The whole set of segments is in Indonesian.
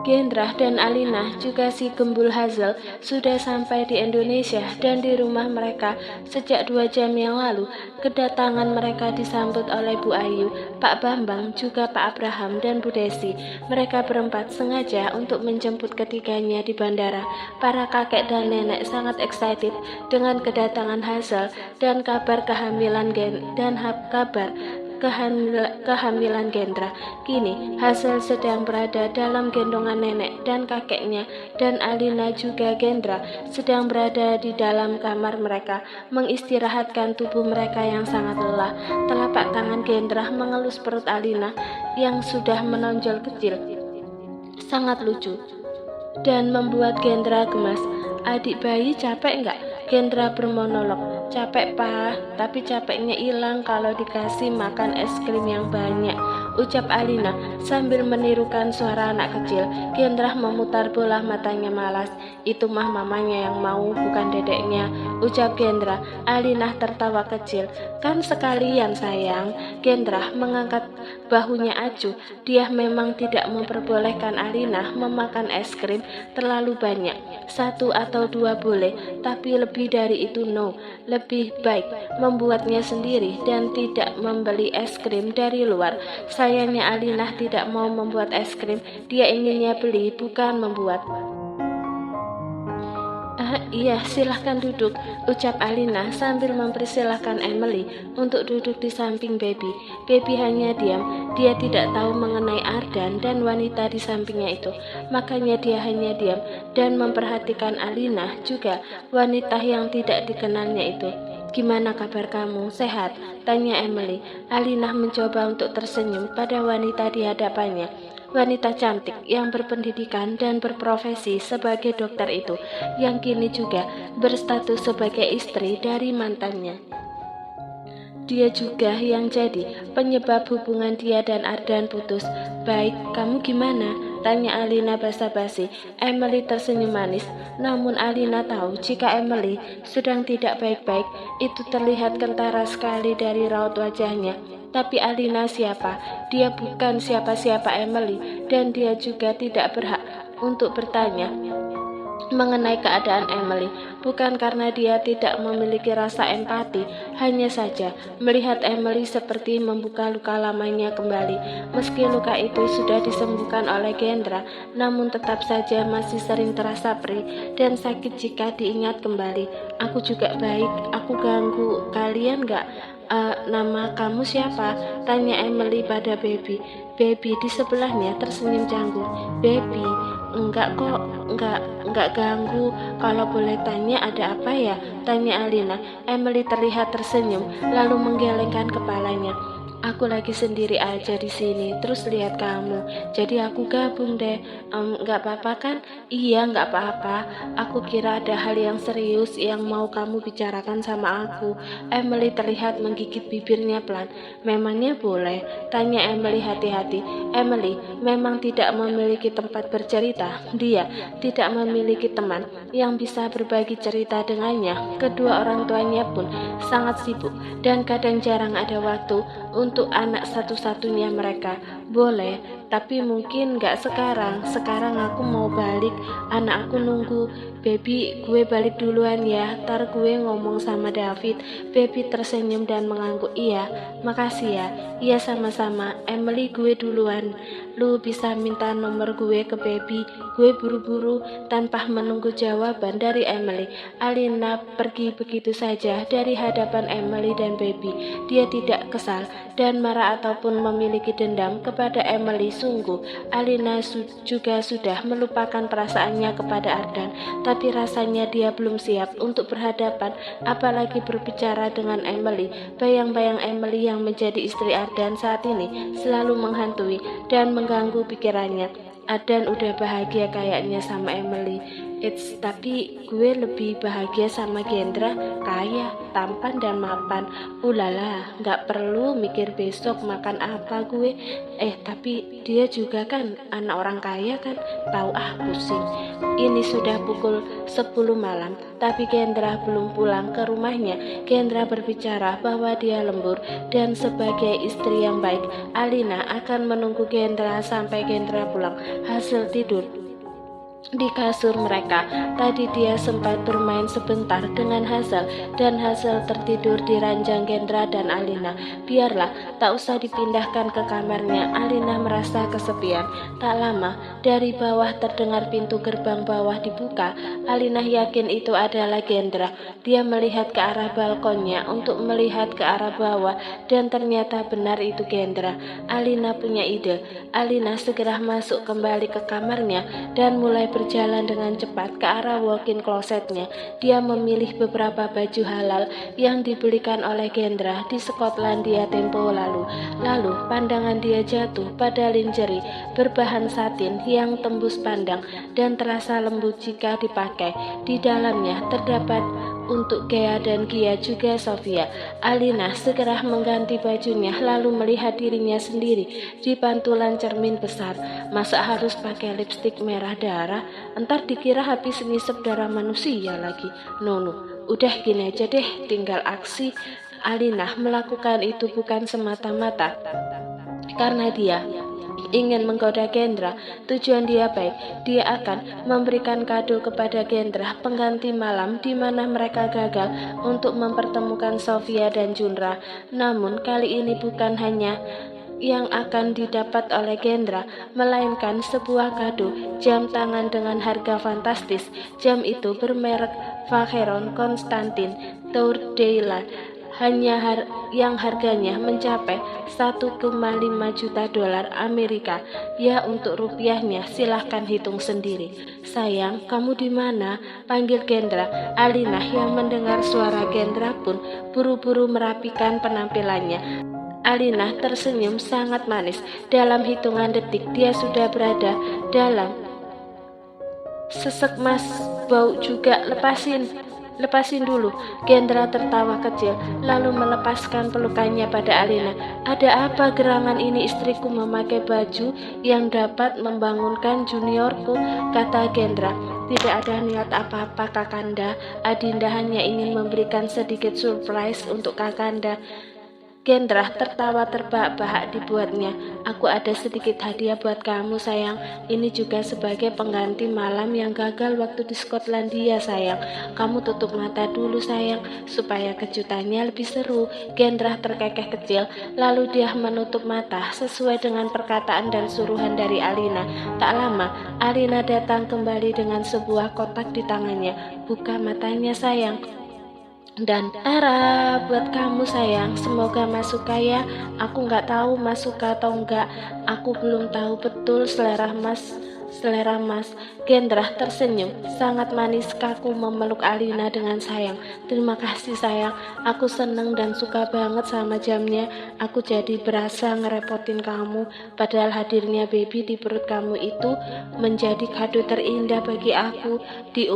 Gendra dan Alina juga si Gembul Hazel sudah sampai di Indonesia dan di rumah mereka sejak 2 jam yang lalu. Kedatangan mereka disambut oleh Bu Ayu, Pak Bambang, juga Pak Abraham dan Bu Desi. Mereka berempat sengaja untuk menjemput ketiganya di bandara. Para kakek dan nenek sangat excited dengan kedatangan Hazel dan kabar kehamilan kehamilan Gendra. Kini Hazel sedang berada dalam gendongan nenek dan kakeknya, dan Alina juga Gendra sedang berada di dalam kamar mereka mengistirahatkan tubuh mereka yang sangat lelah. Telapak tangan Gendra mengelus perut Alina yang sudah menonjol kecil, sangat lucu dan membuat Gendra gemas. Adik bayi capek nggak? Gendra bermonolog. Capek pak, tapi capeknya hilang kalau dikasih makan es krim yang banyak, ucap Alina sambil menirukan suara anak kecil. Gendra memutar bola matanya malas. Itu mah mamanya yang mau, bukan dedeknya, ucap Gendra. Alina tertawa kecil. Kan sekalian sayang. Gendra mengangkat bahunya Acu. Dia memang tidak memperbolehkan Alina memakan es krim terlalu banyak. 1 atau 2 boleh, tapi lebih dari itu no. Lebih baik membuatnya sendiri dan tidak membeli es krim dari luar. Sayangnya Alina tidak mau membuat es krim. Dia inginnya beli, bukan membuat. Iya, silahkan duduk, ucap Alina sambil mempersilahkan Emily untuk duduk di samping Baby. Baby hanya diam. Dia tidak tahu mengenai Ardan dan wanita di sampingnya itu. Makanya dia hanya diam dan memperhatikan Alina juga, wanita yang tidak dikenalnya itu. Gimana kabar kamu? Sehat? Tanya Emily. Alina mencoba untuk tersenyum pada wanita di hadapannya. Wanita cantik yang berpendidikan dan berprofesi sebagai dokter itu, yang kini juga berstatus sebagai istri dari mantannya. Dia juga yang jadi penyebab hubungan dia dan Ardan putus. Baik, kamu gimana? Tanya Alina basa-basi. Emily tersenyum manis. Namun Alina tahu jika Emily sedang tidak baik-baik. Itu terlihat kentara sekali dari raut wajahnya. Tapi Alina siapa? Dia bukan siapa-siapa Emily, dan dia juga tidak berhak untuk bertanya mengenai keadaan Emily, bukan karena dia tidak memiliki rasa empati, hanya saja melihat Emily seperti membuka luka lamanya kembali. Meski luka itu sudah disembuhkan oleh Gendra, namun tetap saja masih sering terasa perih dan sakit jika diingat kembali. Aku juga baik, aku ganggu kalian gak? Nama kamu siapa? Tanya Emily pada Baby. Baby di sebelahnya tersenyum canggung. Baby, enggak kok, enggak ganggu. Kalau boleh tanya ada apa ya? Tanya Alina. Emily terlihat tersenyum lalu menggelengkan kepalanya. Aku lagi sendiri aja di sini, terus lihat kamu. Jadi aku gabung deh. Nggak apa-apa kan? Iya, nggak apa-apa. Aku kira ada hal yang serius yang mau kamu bicarakan sama aku. Emily terlihat menggigit bibirnya pelan. Memangnya boleh? Tanya Emily hati-hati. Emily memang tidak memiliki tempat bercerita. Dia tidak memiliki teman yang bisa berbagi cerita dengannya. Kedua orang tuanya pun sangat sibuk dan kadang jarang ada waktu untuk anak satu-satunya mereka. Boleh, tapi mungkin gak sekarang. Sekarang aku mau balik, anak aku nunggu. Baby, gue balik duluan ya, ntar gue ngomong sama David. Baby tersenyum dan mengangguk. Iya, makasih ya. Iya sama-sama. Emily, gue duluan. Lu bisa minta nomor gue ke Baby. Gue buru-buru. Tanpa menunggu jawaban dari Emily, Alina pergi begitu saja dari hadapan Emily dan Baby. Dia tidak kesal dan marah ataupun memiliki dendam kepada Emily. Sungguh, Alina juga sudah melupakan perasaannya kepada Ardan, tapi rasanya dia belum siap untuk berhadapan, apalagi berbicara dengan Emily. Bayang-bayang Emily yang menjadi istri Ardan saat ini selalu menghantui dan mengganggu pikirannya. Ardan udah bahagia kayaknya sama Emily. Tapi gue lebih bahagia sama Gendra, kaya, tampan dan mapan. Ulala, gak perlu mikir besok makan apa gue. Tapi dia juga kan anak orang kaya kan. Tahu pusing. Ini sudah pukul 10 malam, tapi Gendra belum pulang ke rumahnya. Gendra berbicara bahwa dia lembur dan sebagai istri yang baik, Alina akan menunggu Gendra sampai Gendra pulang. Hasil tidur di kasur mereka. Tadi dia sempat bermain sebentar dengan Hazel, dan Hazel tertidur di ranjang Gendra dan Alina. Biarlah, tak usah dipindahkan ke kamarnya. Alina merasa kesepian. Tak lama, dari bawah terdengar pintu gerbang bawah dibuka. Alina yakin itu adalah Gendra. Dia melihat ke arah balkonnya untuk melihat ke arah bawah, dan ternyata benar itu Gendra. Alina punya ide. Alina segera masuk kembali ke kamarnya dan mulai berjalan dengan cepat ke arah walk-in closetnya. Dia memilih beberapa baju halal yang dibelikan oleh Gendra di Skotlandia tempo lalu. Lalu pandangan dia jatuh pada lingerie berbahan satin yang tembus pandang dan terasa lembut jika dipakai. Di dalamnya terdapat untuk Gea dan Gia juga Sofia. Alina segera mengganti bajunya lalu melihat dirinya sendiri di pantulan cermin besar. Masa harus pakai lipstik merah darah? Entar dikira habis ngisep darah manusia lagi. No, udah gini aja deh, tinggal aksi. Alina melakukan itu bukan semata-mata karena dia ingin menggoda Gendra. Tujuan dia baik. Dia akan memberikan kado kepada Gendra pengganti malam di mana mereka gagal untuk mempertemukan Sofia dan Junra. Namun kali ini bukan hanya yang akan didapat oleh Gendra, melainkan sebuah kado, jam tangan dengan harga fantastis. Jam itu bermerek Vacheron Constantin Tour Daila, yang harganya mencapai 1,5 juta dolar Amerika. Ya, untuk rupiahnya silahkan hitung sendiri. Sayang, kamu di mana? Panggil Gendra. Alina yang mendengar suara Gendra pun buru-buru merapikan penampilannya. Alina tersenyum sangat manis. Dalam hitungan detik dia sudah berada dalam sesek. Mas, bau juga, lepasin dulu. Gendra tertawa kecil lalu melepaskan pelukannya pada Alina. Ada apa gerangan ini? Istriku memakai baju yang dapat membangunkan juniorku, kata Gendra. Tidak ada niat apa-apa Kakanda. Adinda hanya ingin memberikan sedikit surprise untuk Kakanda. Gendra tertawa terbahak-bahak dibuatnya. Aku ada sedikit hadiah buat kamu sayang. Ini juga sebagai pengganti malam yang gagal waktu di Skotlandia sayang. Kamu tutup mata dulu sayang, supaya kejutannya lebih seru. Gendra terkekeh kecil, lalu dia menutup mata sesuai dengan perkataan dan suruhan dari Alina. Tak lama, Alina datang kembali dengan sebuah kotak di tangannya. Buka matanya sayang. Dan tara, buat kamu sayang, semoga Mas suka ya. Aku nggak tahu Mas suka atau enggak. Aku belum tahu betul selera Mas. Gendra tersenyum sangat manis kaku memeluk Alina dengan sayang. Terima kasih sayang, aku seneng dan suka banget sama jamnya. Aku jadi berasa ngerepotin kamu, padahal hadirnya baby di perut kamu itu menjadi kado terindah bagi aku di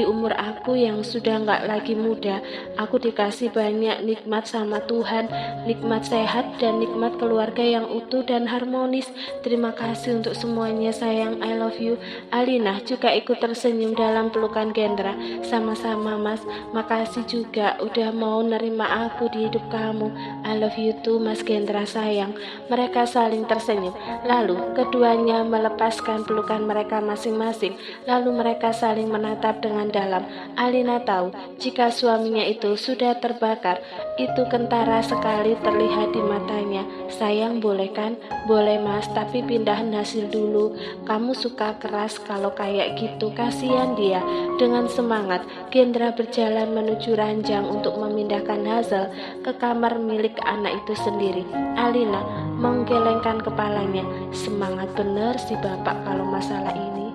umur aku yang sudah nggak lagi muda. Aku dikasih banyak nikmat sama Tuhan, nikmat sehat dan nikmat keluarga yang utuh dan harmonis. Terima kasih untuk semuanya sayang, I love you. Alina juga ikut tersenyum dalam pelukan Gendra. Sama-sama Mas, makasih juga udah mau nerima aku di hidup kamu. I love you too Mas Gendra sayang. Mereka saling tersenyum, lalu keduanya melepaskan pelukan mereka masing-masing. Lalu mereka saling menatap dengan dalam. Alina tahu jika suaminya itu sudah terbakar. Itu kentara sekali terlihat di matanya. Sayang, boleh kan? Boleh Mas, tapi pindahan hasil dulu. Kamu suka keras kalau kayak gitu, kasihan dia. Dengan semangat, Gendra berjalan menuju ranjang untuk memindahkan Hazel ke kamar milik anak itu sendiri. Alina menggelengkan kepalanya. Semangat bener si bapak kalau masalah ini.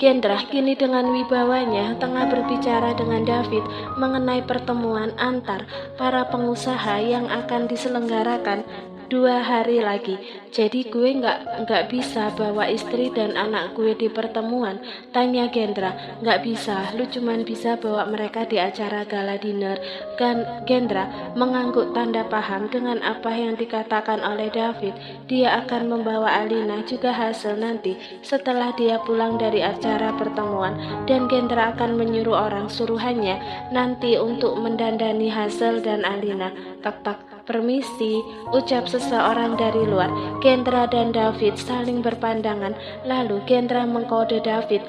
Gendra kini dengan wibawanya tengah berbicara dengan David mengenai pertemuan antar para pengusaha yang akan diselenggarakan 2 hari lagi. Jadi gue nggak bisa bawa istri dan anak gue di pertemuan? Tanya Gendra. Nggak bisa, lu cuman bisa bawa mereka di acara gala dinner. Kan Gendra mengangguk tanda paham dengan apa yang dikatakan oleh David. Dia akan membawa Alina juga hasil nanti setelah dia pulang dari acara pertemuan, dan Gendra akan menyuruh orang suruhannya nanti untuk mendandani Hazel dan Alina. Tak-tak, permisi, ucap seseorang dari luar. Gendra dan David saling berpandangan, lalu Gendra mengkode David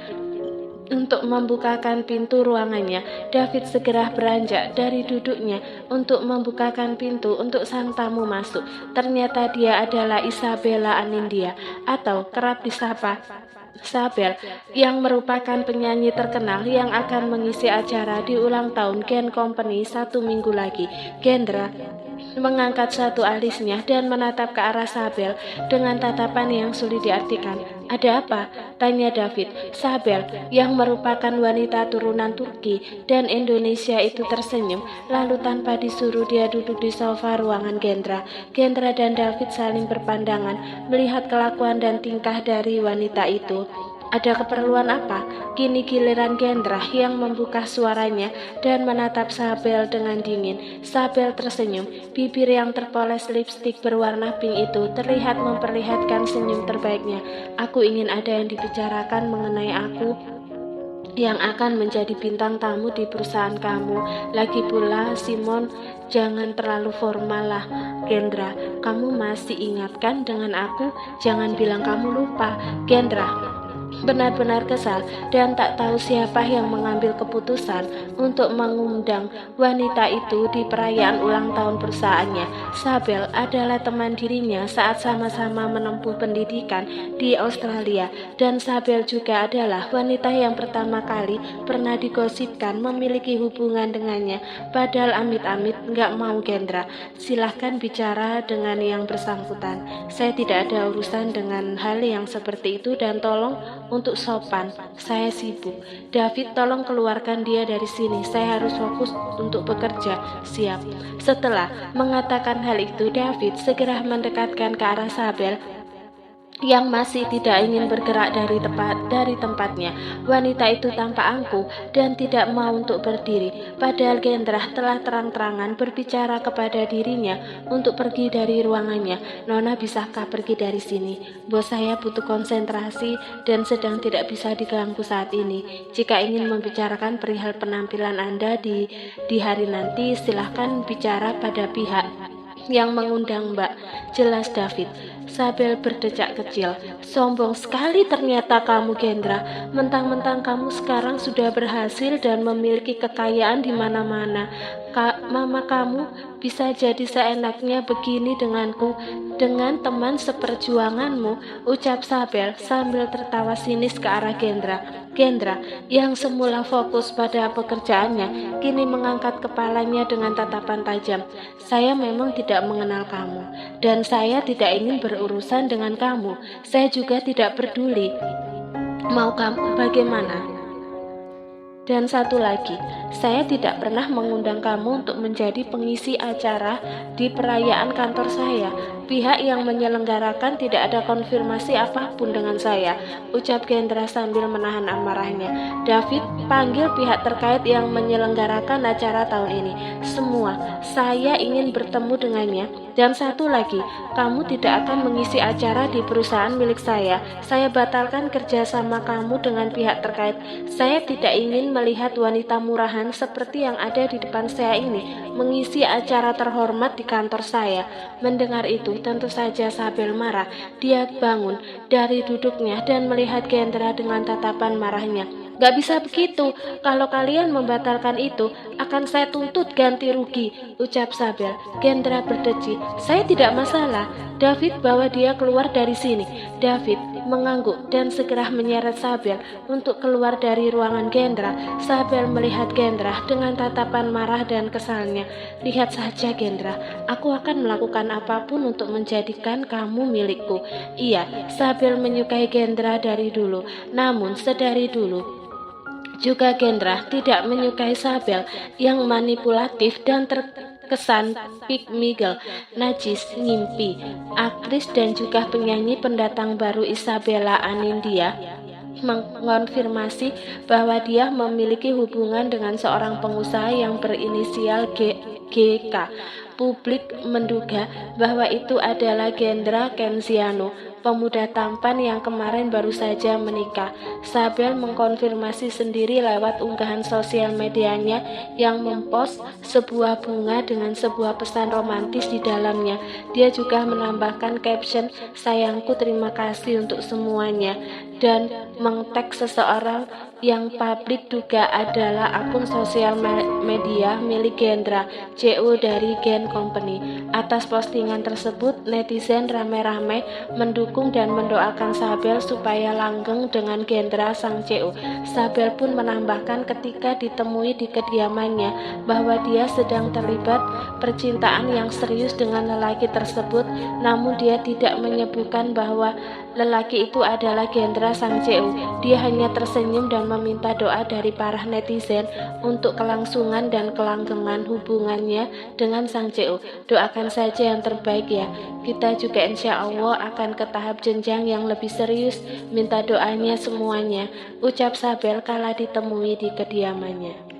untuk membukakan pintu ruangannya. David segera beranjak dari duduknya untuk membukakan pintu untuk sang tamu masuk. Ternyata dia adalah Isabella Anindya, atau kerap disapa Sabel, yang merupakan penyanyi terkenal yang akan mengisi acara di ulang tahun Ken Company 1 minggu lagi. Gendra mengangkat satu alisnya dan menatap ke arah Sabel dengan tatapan yang sulit diartikan. Ada apa? Tanya David. Sabel, yang merupakan wanita turunan Turki dan Indonesia itu tersenyum, lalu tanpa disuruh dia duduk di sofa ruangan Gendra. Gendra dan David saling berpandangan melihat kelakuan dan tingkah dari wanita itu. Ada keperluan apa? Kini giliran Gendra yang membuka suaranya dan menatap Sabel dengan dingin. Sabel tersenyum. Bibir yang terpoles lipstik berwarna pink itu terlihat memperlihatkan senyum terbaiknya. Aku ingin ada yang dibicarakan mengenai aku yang akan menjadi bintang tamu di perusahaan kamu. Lagi pula, Simon, jangan terlalu formal lah. Gendra, kamu masih ingatkan dengan aku? Jangan bilang kamu lupa. Gendra benar-benar kesal dan tak tahu siapa yang mengambil keputusan untuk mengundang wanita itu di perayaan ulang tahun perusahaannya. Sabel adalah teman dirinya saat sama-sama menempuh pendidikan di Australia, dan Sabel juga adalah wanita yang pertama kali pernah digosipkan memiliki hubungan dengannya. Padahal amit-amit nggak mau. Gendra, silahkan bicara dengan yang bersangkutan. Saya tidak ada urusan dengan hal yang seperti itu, dan tolong untuk sopan, saya sibuk. David, tolong keluarkan dia dari sini. Saya harus fokus untuk bekerja. Siap. Setelah mengatakan hal itu, David segera mendekatkan ke arah Sabel yang masih tidak ingin bergerak dari tempatnya. Wanita itu tampak angkuh dan tidak mau untuk berdiri. Padahal Gendra telah terang-terangan berbicara kepada dirinya untuk pergi dari ruangannya. Nona, bisakah pergi dari sini? Bos saya butuh konsentrasi dan sedang tidak bisa diganggu saat ini. Jika ingin membicarakan perihal penampilan Anda di hari nanti, silahkan bicara pada pihak yang mengundang, Mbak. Jelas, David. Sabel berdecak kecil. Sombong sekali ternyata kamu, Gendra. Mentang-mentang kamu sekarang sudah berhasil dan memiliki kekayaan di mana-mana. Mama kamu bisa jadi seenaknya begini denganku, dengan teman seperjuanganmu, ucap Sabel sambil tertawa sinis ke arah Gendra. Gendra, yang semula fokus pada pekerjaannya, kini mengangkat kepalanya dengan tatapan tajam. Saya memang tidak mengenal kamu, dan saya tidak ingin berurusan dengan kamu. Saya juga tidak peduli. Mau kamu bagaimana? Dan satu lagi, saya tidak pernah mengundang kamu untuk menjadi pengisi acara di perayaan kantor saya. Pihak yang menyelenggarakan tidak ada konfirmasi apapun dengan saya, ucap Gendra sambil menahan amarahnya. David, panggil pihak terkait yang menyelenggarakan acara tahun ini. Semua, saya ingin bertemu dengannya. Dan satu lagi, kamu tidak akan mengisi acara di perusahaan milik saya. Saya batalkan kerjasama kamu dengan pihak terkait. Saya tidak ingin melihat wanita murahan seperti yang ada di depan saya ini mengisi acara terhormat di kantor saya. Mendengar itu, tentu saja Sabel marah. Dia bangun dari duduknya dan melihat Gendra dengan tatapan marahnya. Gak bisa begitu. Kalau kalian membatalkan itu, akan saya tuntut ganti rugi, ucap Sabel. Gendra berdeci. Saya tidak masalah. David, bawa dia keluar dari sini. David mengangguk dan segera menyeret Sabel untuk keluar dari ruangan Gendra. Sabel melihat Gendra dengan tatapan marah dan kesalnya. Lihat saja, Gendra, aku akan melakukan apapun untuk menjadikan kamu milikku. Iya, Sabel menyukai Gendra dari dulu, namun sedari dulu juga Gendra tidak menyukai Sabel yang manipulatif dan kesan Pygmy Girl, najis, ngimpi. Aktris dan juga penyanyi pendatang baru Isabella Anindya mengonfirmasi bahwa dia memiliki hubungan dengan seorang pengusaha yang berinisial GK. Publik menduga bahwa itu adalah Gendra Kenziano, pemuda tampan yang kemarin baru saja menikah. Sabel mengkonfirmasi sendiri lewat unggahan sosial medianya yang mempost sebuah bunga dengan sebuah pesan romantis di dalamnya. Dia juga menambahkan caption, "Sayangku, terima kasih untuk semuanya," dan meng-tag seseorang yang publik duga adalah akun sosial media milik Gendra, CEO dari Gen Company. Atas postingan tersebut, netizen ramai-ramai mendukung dan mendoakan Sabel supaya langgeng dengan Gendra sang CEO. Sabel pun menambahkan ketika ditemui di kediamannya bahwa dia sedang terlibat percintaan yang serius dengan lelaki tersebut, namun dia tidak menyebutkan bahwa lelaki itu adalah Gendra sang CEO. Dia hanya tersenyum dan meminta doa dari para netizen untuk kelangsungan dan kelanggengan hubungannya dengan sang CEO. Doakan saja yang terbaik ya. Kita juga insya Allah akan ke tahap jenjang yang lebih serius. Minta doanya semuanya, ucap Sabel kala ditemui di kediamannya.